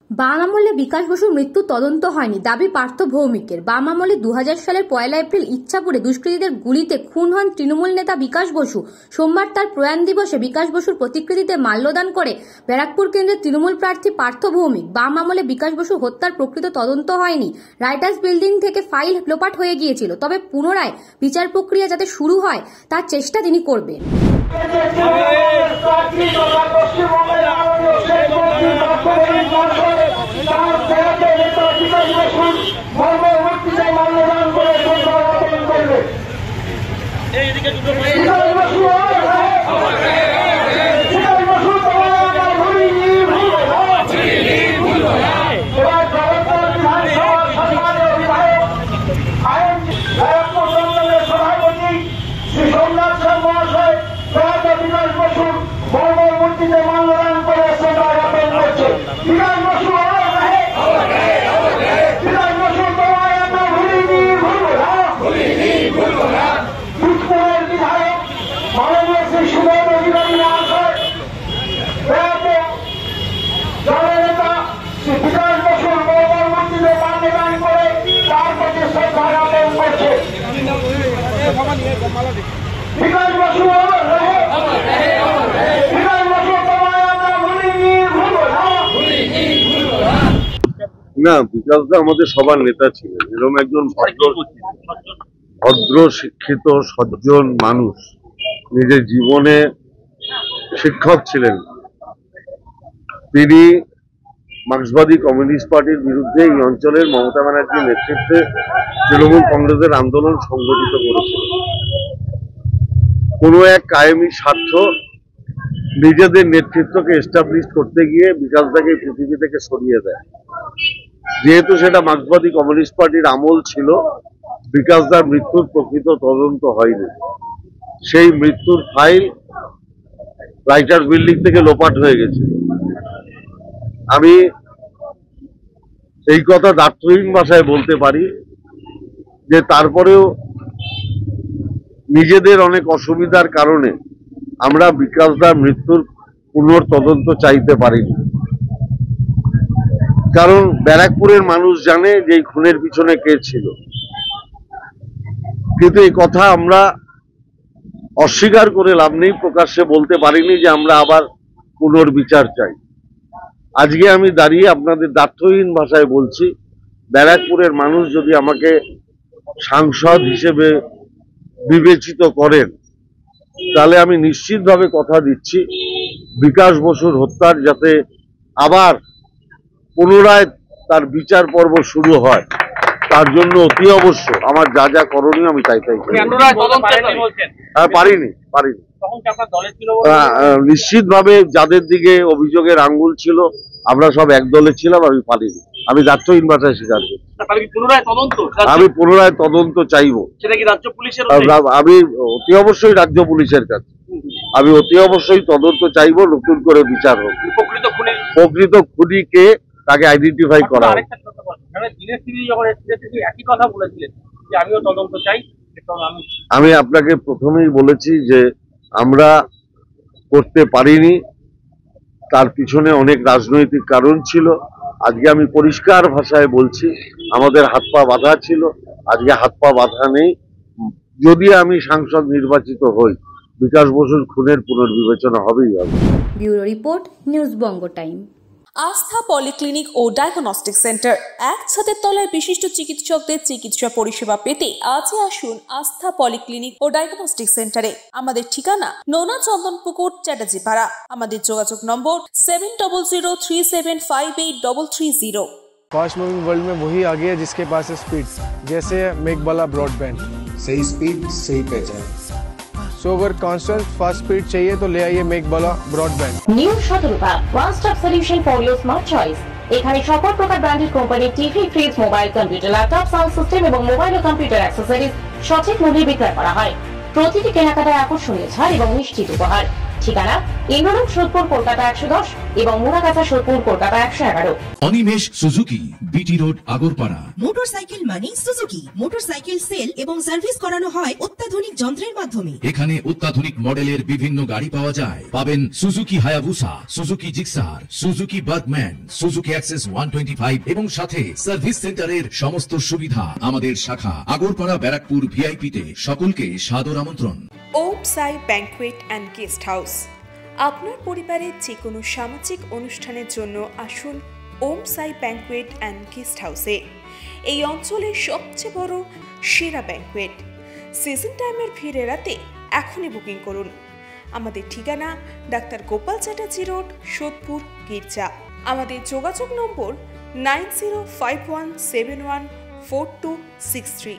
বাম আমলে বিকাশ বসুর মৃত্যু তদন্ত হয়নি, দাবি পার্থ ভৌমিকের। বাম আমলে 2000 সালের 1 এপ্রিল ইচ্ছাপুরে দুষ্কৃতীদের গুলিতে খুন হন তৃণমূল নেতা বিকাশ বসু। সোমবার তার প্রয়াণ দিবসে বিকাশ বসুর প্রতিকৃতিতে মাল্যদান করে ব্যারাকপুর কেন্দ্রের তৃণমূল প্রার্থী পার্থ ভৌমিক। বাম আমলে বিকাশ বসু হত্যার প্রকৃত তদন্ত হয়নি। রাইটার্স বিল্ডিং থেকে ফাইল লোপাট হয়ে গিয়েছিল, তবে পুনরায় বিচার প্রক্রিয়া যাতে শুরু হয় তার চেষ্টা তিনি করবেন। না, বিকাশদা আমাদের সবার নেতা ছিলেন। এরকম একজন ভদ্র শিক্ষিত সজ্জন মানুষ, নিজের জীবনে শিক্ষক ছিলেন। তিনি মার্ক্সবাদী কমিউনিস্ট পার্টির বিরুদ্ধে এই অঞ্চলের মমতা ব্যানার্জির নেতৃত্বে তৃণমূল কংগ্রেসের আন্দোলন সংগঠিত করেছিলেন। কোনো এক কায়েমি স্বার্থ নিজেদের নেতৃত্বকে এস্টাবলিশ করতে গিয়ে বিকাশদাকে পৃথিবী থেকে সরিয়ে দেয়। যেহেতু সেটা মার্ক্সবাদী কমিউনিস্ট পার্টির আমল ছিল, বিকাশদার মৃত্যুর প্রকৃত তদন্ত হয়নি। সেই মৃত্যুর ফাইল রাইটার্স বিল্ডিং থেকে লোপাট হয়ে গেছে। আমি এই কথা দার্থহীন ভাষায় বলতে পারি যে তারপরেও নিজেদের অনেক অসুবিধার কারণে আমরা বিকাশদার মৃত্যুর পুনর্তদন্ত চাইতে পারিনি। কারণ ব্যারাকপুরের মানুষ জানে যে এই খুনের পিছনে কে ছিল, কিন্তু এই কথা আমরা অস্বীকার করে লাভ নেই, প্রকাশ্যে বলতে পারিনি যে আমরা আবার পুনর্বিচার চাই। আজকে আমি দাঁড়িয়ে আপনাদের দার্থহীন ভাষায় বলছি, ব্যারাকপুরের মানুষ যদি আমাকে সাংসদ হিসেবে বিবেচিত করেন, তাহলে আমি নিশ্চিতভাবে কথা দিচ্ছি বিকাশ বসুর হত্যার যাতে আবার পুনরায় তার বিচার পর্ব শুরু হয়, তার জন্য অতি অবশ্য আমার যা যা করণীয় আমি তাই তাই পারিনি। নিশ্চিতভাবে যাদের দিকে অভিযোগের আঙ্গুল ছিল আমরা সব এক দলে ছিলাম, আমি পারিনি। আমি দার্থহীন ভাষায় স্বীকার করছি। আমি পুনরায় তদন্ত চাইব। আমি অতি অবশ্যই রাজ্য পুলিশের কাছে আমি অতি অবশ্যই তদন্ত চাইব, নতুন করে বিচার হোক। প্রকৃত খুনিকে তাকে আইডেন্টিফাই করা হোক। আমি আপনাকে প্রথমেই বলেছি যে আমরা করতে পারিনি, তার পিছনে অনেক রাজনৈতিক কারণ ছিল। আজকে আমি পরিষ্কার ভাষায় বলছি আমাদের হাত পা বাঁধা ছিল, আজকে হাত পা বাঁধা নেই। যদি আমি সাংসদ নির্বাচিত হই, বিকাশ বসুর খুনের পুনর্বিবেচনা হবেই হবে। ব্যুরো রিপোর্ট, নিউজ বঙ্গ টাইম। আস্থা পলিক্লিনিক ও ডায়াগনস্টিক সেন্টার, এক ছাদের তলায় বিশিষ্ট চিকিৎসকদের চিকিৎসা পরিষেবা পেতে আজই আসুন আস্থা পলিক্লিনিক ও ডায়াগনস্টিক সেন্টারে। আমাদের ঠিকানা নোনা চন্দনপুকুর, চ্যাটার্জিপাড়া। আমাদের যোগাযোগ নম্বর 7003758330। फास्ट मूविंग वर्ल्ड में वही आगे है जिसके पास है स्पीड, जैसे मेघबाला ब्रॉडबैंड। सही स्पीड सही पहचान। सो अगर कांस्टेंट फास्ट स्पीड चाहिए तो ले आइए Meghbala broadband. New Shatarupa one stop solution for your smart choice. এখানে সকল প্রকার ব্র্যান্ডেড কোম্পানির TV, fridge, mobile, computer, laptop, sound system এবং মোবাইল ও কম্পিউটার অ্যাক্সেসরিজ সঠিক মূল্যে বিক্রয় করা হয়। প্রতিটি কেনাকাটায় আকর্ষণীয় ছাড় এবং নিশ্চিত উপহার। ঠিকানা ইন্দ্রলোক সোদপুর কলকাতা 110 এবং Muragachha Sodepur Kolkata 111। Animesh Suzuki, BT road, Agarpara. Motorcycle মানে সুজুকি। মোটরসাইকেল সেল এবং সার্ভিস করানো হয় অত্যাধুনিক যন্ত্রের মাধ্যমে। এখানে অত্যাধুনিক মডেলের বিভিন্ন গাড়ি পাওয়া যায়। পাবেন Suzuki Hayabusa, Suzuki Gixxer, Suzuki Bergman, Suzuki access 125 এবং সাথে সার্ভিস সেন্টারের সমস্ত সুবিধা। আমাদের শাখা আগরপাড়া ব্যারাকপুর ভিআইপিতে। সকলকে সাদর আমন্ত্রণ। ওম সাই ব্যাংকুয়েট অ্যান্ড গেস্ট হাউস। আপনার পরিবারের যে কোনো সামাজিক অনুষ্ঠানের জন্য আসুন ওম সাই ব্যাংকুয়েট অ্যান্ড গেস্ট হাউসে। এই অঞ্চলের সবচেয়ে বড় সেরা ব্যাংকুয়েট। সিজন টাইমের ভিড় এড়াতে এখনই বুকিং করুন। আমাদের ঠিকানা ডাক্তার গোপাল চ্যাটার্জি রোড, সোদপুর, গির্জা। আমাদের যোগাযোগ নম্বর 9051714263।